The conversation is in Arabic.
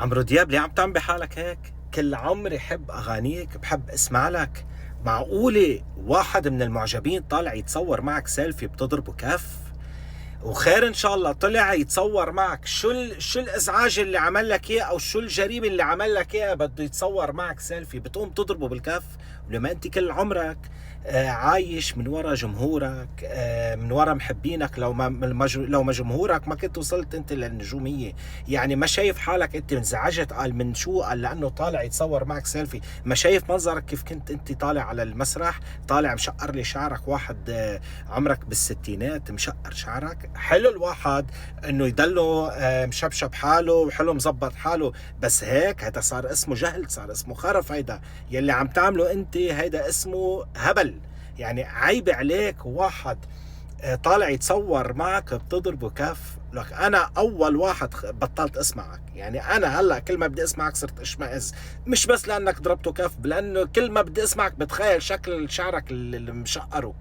عمرو دياب ليه عم تعمل بحالك هيك؟ كل عمري حب اغانيك، بحب اسمع لك. معقولة واحد من المعجبين طالع يتصور معك سيلفي بتضربه كف؟ وخير ان شاء الله طلع يتصور معك. شو الازعاج اللي عمل لك اياه، او شو الجريمة اللي عمل لك اياه بده يتصور معك سيلفي بتقوم تضربه بالكف؟ ولما انت كل عمرك عايش من ورا جمهورك، من ورا محبينك. لو ما جمهورك ما كنت وصلت انت للنجومية. يعني ما شايف حالك انت انزعجت؟ قال من شو؟ قال لانه طالع يتصور معك سيلفي. ما شايف منظرك كيف كنت انت طالع على المسرح، طالع مشقر لي شعرك؟ واحد عمرك بالستينات مشقر شعرك. حلو الواحد انه يضله مشبشب حاله وحلو مزبط حاله، بس هيك هذا صار اسمه جهل، صار اسمه خرف. هيدا يلي عم تعمله انت هيدا اسمه هبل. يعني عيب عليك واحد طالع يتصور معك بتضربه كف. لك انا اول واحد بطلت اسمعك. يعني انا هلا كل ما بدي اسمعك صرت اشمئز، مش بس لانك ضربته كف، لانه كل ما بدي اسمعك بتخيل شكل شعرك اللي مشقره.